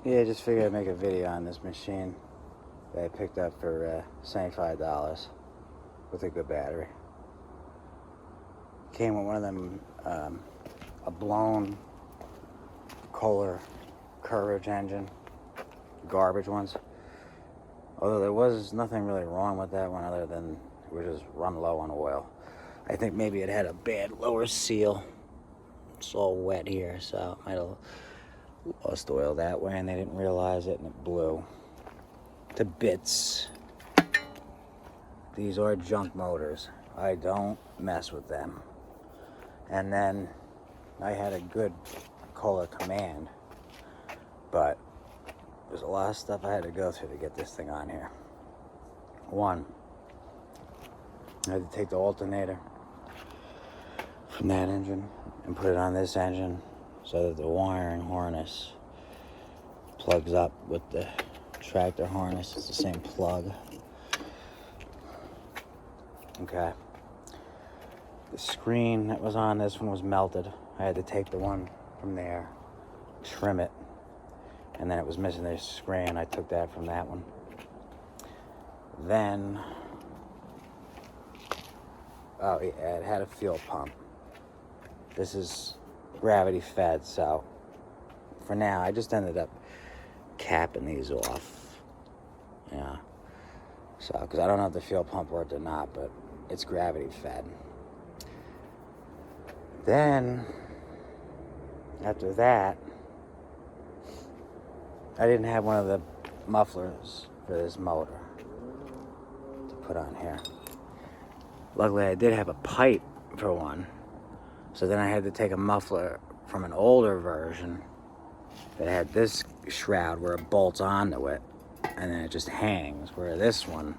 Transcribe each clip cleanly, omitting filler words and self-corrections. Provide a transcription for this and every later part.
Yeah, just figured I'd make a video on this machine that I picked up for $75 with a good battery. Came with one of them, a blown Kohler Courage engine, garbage ones. Although there was nothing really wrong with that one other than it was just run low on oil. I think maybe it had a bad lower seal. It's all wet here, so it might have lost oil that way and they didn't realize it and it blew to bits. These are junk motors. I don't mess with them. And then I had a good Kohler Command, but there's a lot of stuff I had to go through to get this thing on here. One, I had to take the alternator from that engine and put it on this engine so that the wiring harness plugs up with the tractor harness. It's the same plug. Okay. The screen that was on this one was melted. I had to take the one from there, trim it, and then it was missing the screen. I took that from that one. Then, oh yeah, it had a fuel pump. This is gravity fed, so for now I just ended up capping these off. Yeah. So, because I don't know if the fuel pump worked or not, but it's gravity fed. Then, after that, I didn't have one of the mufflers for this motor to put on here. Luckily, I did have a pipe for one. So then I had to take a muffler from an older version that had this shroud where it bolts onto it and then it just hangs, where this one,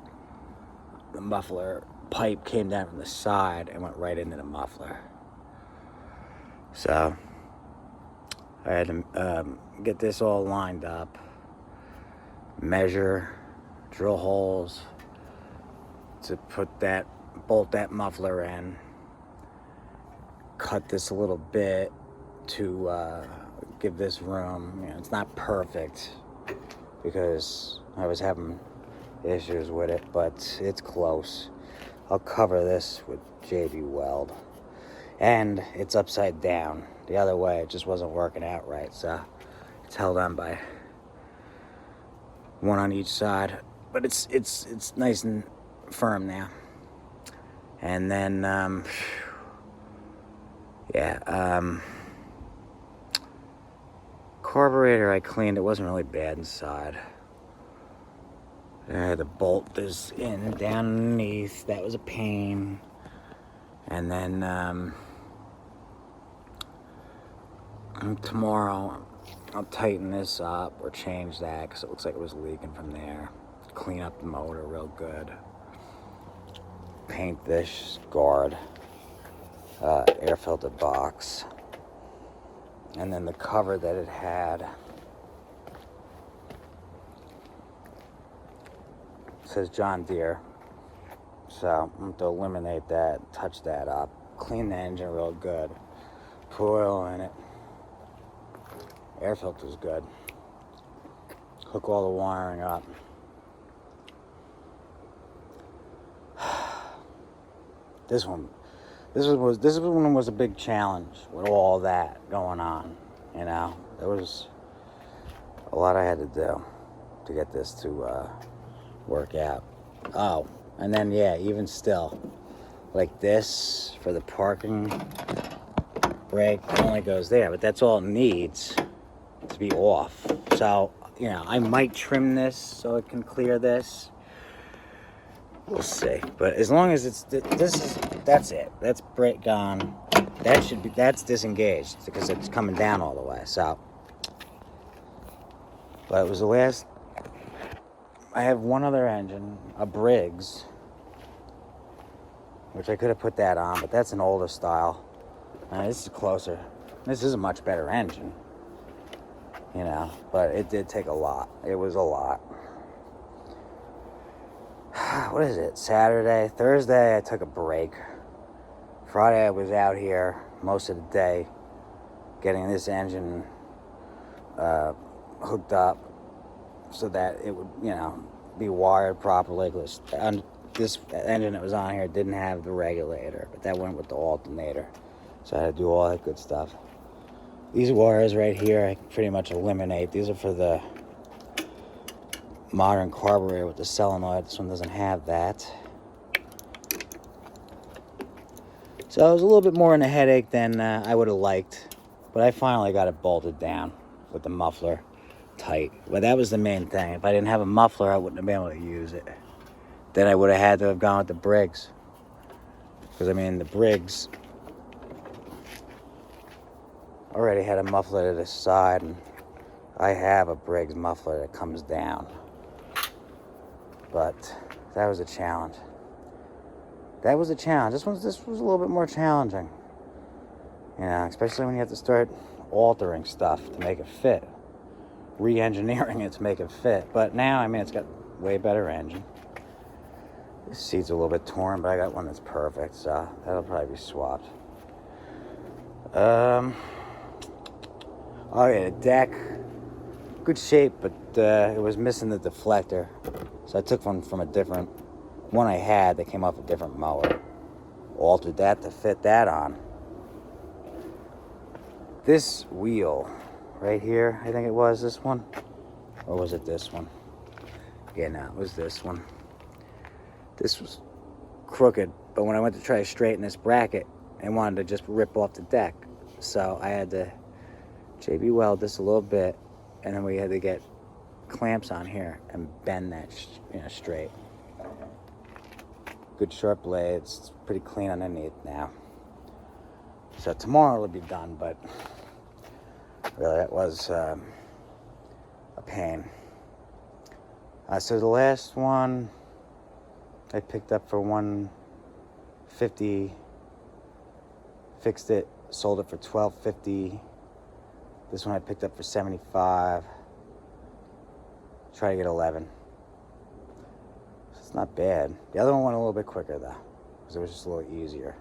the muffler pipe came down from the side and went right into the muffler. So I had to get this all lined up, measure, drill holes to bolt that muffler in, cut this a little bit to give this room. You know, it's not perfect because I was having issues with it, but it's close. I'll cover this with JB Weld. And it's upside down. The other way, it just wasn't working out right, so it's held on by one on each side. But it's nice and firm now. And then, carburetor I cleaned. It wasn't really bad inside. I had to bolt this in down underneath. That was a pain. And then tomorrow I'll tighten this up or change that because it looks like it was leaking from there. Clean up the motor real good. Paint this guard, air filter box, and then the cover that it had says John Deere, so I'm going to eliminate that, touch that up, clean the engine real good, put oil in it, air filter's good, hook all the wiring up. This one was a big challenge with all that going on. You know, there was a lot I had to do to get this to work out. Oh, and then yeah, even still, like this for the parking brake only goes there, but that's all it needs to be off. So you know, I might trim this so it can clear this. We'll see, but as long as that's it. That's brake gone. That's disengaged because it's coming down all the way. So, but it was the last. I have one other engine, a Briggs, which I could have put that on, but that's an older style. This is closer. This is a much better engine, you know. But it did take a lot. It was a lot. What is it? Saturday, Thursday I took a break. Friday I was out here most of the day getting this engine hooked up so that it would, you know, be wired properly. This engine that was on here didn't have the regulator, but that went with the alternator. So I had to do all that good stuff. These wires right here, I can pretty much eliminate. These are for the modern carburetor with the solenoid. This one doesn't have that. So it was a little bit more in a headache than I would have liked, but I finally got it bolted down with the muffler tight. But that was the main thing. If I didn't have a muffler, I wouldn't have been able to use it. Then I would have had to have gone with the Briggs. Because, I mean, the Briggs already had a muffler to the side, and I have a Briggs muffler that comes down. But that was a challenge. That was a challenge. This was a little bit more challenging. You know, especially when you have to start altering stuff to make it fit. Re-engineering it to make it fit. But now, I mean, it's got way better engine. This seat's a little bit torn, but I got one that's perfect, so that'll probably be swapped. Oh yeah, the deck, good shape, but it was missing the deflector. So I took one from a different one I had that came off a different mower. Altered that to fit that on. This wheel right here, I think it was this one. Or was it this one? Yeah, no, it was this one. This was crooked, but when I went to try to straighten this bracket, I wanted to just rip off the deck. So I had to JB weld this a little bit, and then we had to get clamps on here and bend that straight. Good sharp blades. It's pretty clean underneath now. So tomorrow it'll be done, but really that was a pain. So the last one I picked up for $150, fixed it, sold it for $12.50. This one I picked up for $75. Try to get 11. So it's not bad. The other one went a little bit quicker though, because it was just a little easier.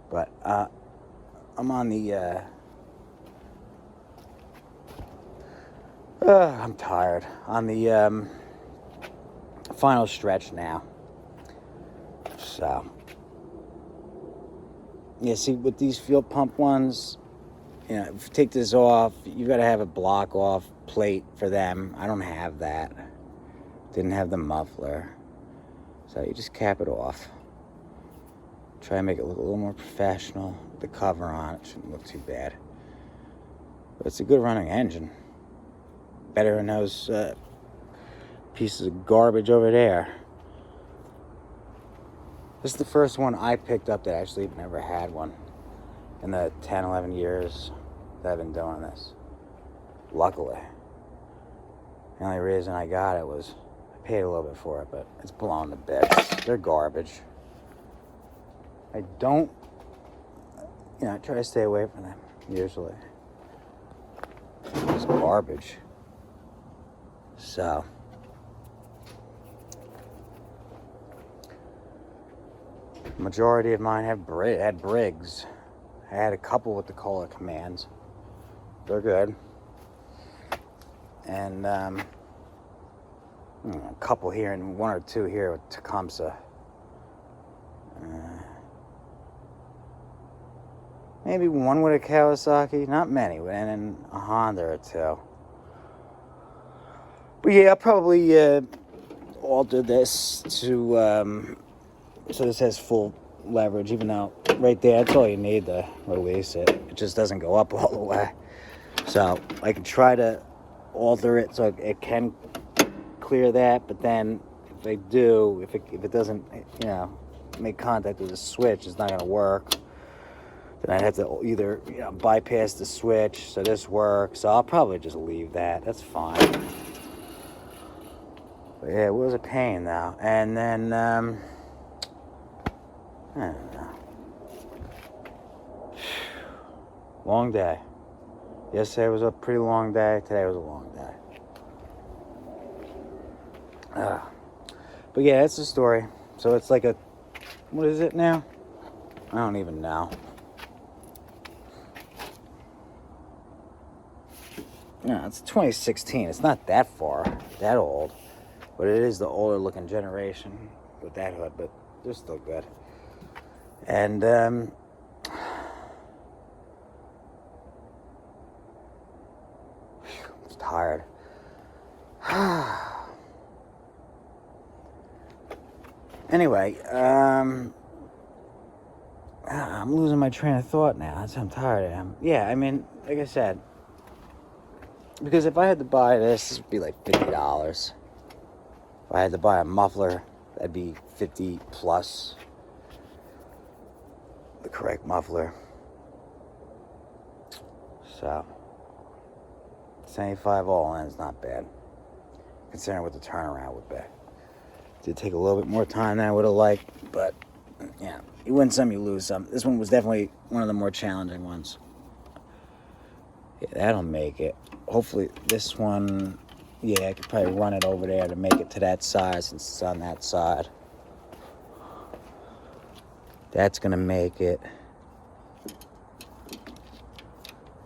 But I'm on the I'm tired. On the final stretch now. So yeah, see, with these fuel pump ones, you know, if you take this off, you got to have a block off plate for them. I don't have that. Didn't have the muffler. So you just cap it off. Try and make it look a little more professional. The cover on it shouldn't look too bad. But it's a good running engine. Better than those pieces of garbage over there. This is the first one I picked up that actually never had one in the 10, 11 years that I've been doing this. Luckily. The only reason I got it was I paid a little bit for it, but it's blown to bits. They're garbage. I don't, I try to stay away from them, usually. It's garbage. So, majority of mine had Briggs. I had a couple with the Kohler Commands. They're good. And a couple here and one or two here with Tecumseh. Maybe one with a Kawasaki, not many, and then a Honda or two. But yeah, I'll probably alter this to so this has full leverage, even though right there, that's all you need to release it. It just doesn't go up all the way. So I can try to alter it so it can clear that, but then if I do, if it doesn't, make contact with the switch, it's not going to work. Then I'd have to either bypass the switch so this works. So I'll probably just leave that. That's fine. But yeah, it was a pain though. And then I don't know. Long day. Yesterday was a pretty long day. Today was a long day. But yeah, that's the story. So it's like what is it now? I don't even know. No, it's 2016. It's not that far, that old. But it is the older looking generation with that hood, but they're still good. And, I'm tired. Anyway, I'm losing my train of thought now. That's how tired I am. Yeah, I mean, like I said, because if I had to buy this would be like $50. If I had to buy a muffler, that'd be 50 plus. The correct muffler. So, 75 all in is not bad, considering what the turnaround would be. It did take a little bit more time than I would have liked, but yeah, you win some, you lose some. This one was definitely one of the more challenging ones. Yeah, that'll make it. Hopefully this one, yeah, I could probably run it over there to make it to that size since it's on that side. That's gonna make it.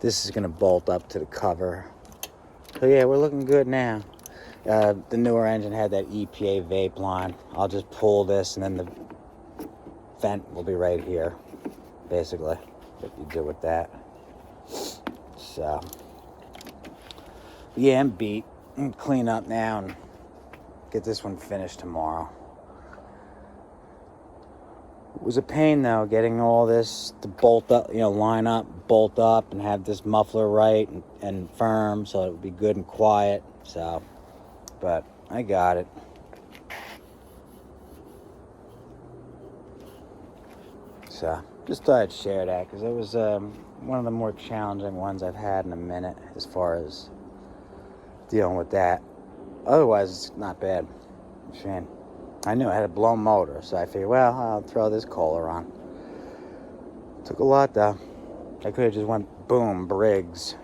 This is gonna bolt up to the cover. So yeah, we're looking good now. The newer engine had that EPA vape line. I'll just pull this and then the vent will be right here, basically, what you do with that. So, yeah, I'm beat. I'm clean up now and get this one finished tomorrow. It was a pain though, getting all this to bolt up, line up, bolt up, and have this muffler right and firm so it would be good and quiet. So, but I got it. So, just thought I'd share that because it was one of the more challenging ones I've had in a minute as far as dealing with that. Otherwise, it's not bad machine. I knew I had a blown motor, so I figured, well, I'll throw this Kohler on. Took a lot, though. I could have just went, boom, Briggs.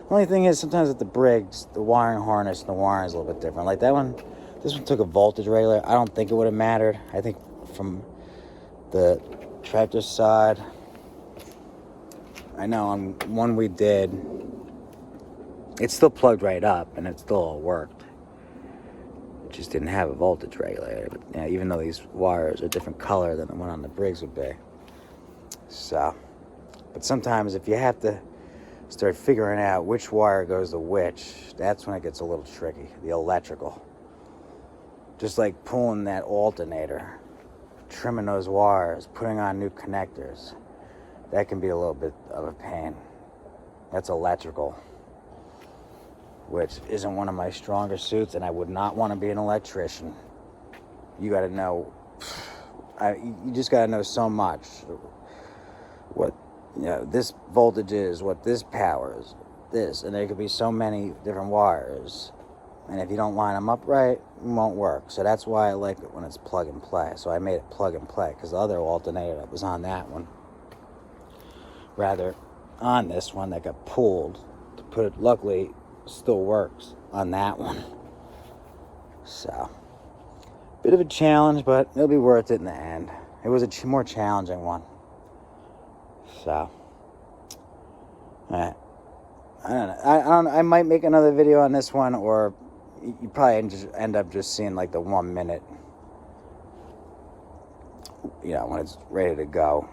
Only thing is, sometimes with the Briggs, the wiring harness and the wiring is a little bit different. Like that one, this one took a voltage regulator. I don't think it would have mattered. I think from the tractor side, I know on one we did, it still plugged right up, and it still all worked. Just didn't have a voltage regulator, but yeah, even though these wires are a different color than the one on the Briggs would be. So, but sometimes if you have to start figuring out which wire goes to which, that's when it gets a little tricky, the electrical. Just like pulling that alternator, trimming those wires, putting on new connectors, that can be a little bit of a pain. That's electrical, which isn't one of my stronger suits, and I would not want to be an electrician. You got to know, you just got to know so much. What, this voltage is, what this power is, this, and there could be so many different wires. And if you don't line them up right, it won't work. So that's why I like it when it's plug and play. So I made it plug and play, because the other alternator that was on that one, rather on this one that got pulled to put it, luckily, still works on that one. So, bit of a challenge, but it'll be worth it in the end. It was a more challenging one. So, I don't know. I might make another video on this one, or you probably just end up just seeing like the 1 minute, when it's ready to go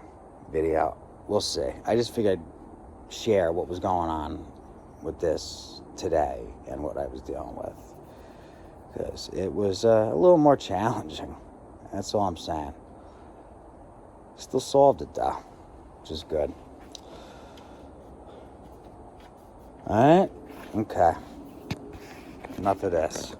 video. We'll see. I just figured I'd share what was going on with this today and what I was dealing with, because it was a little more challenging. That's all I'm saying. Still solved it though, which is good. All right, okay, enough of this.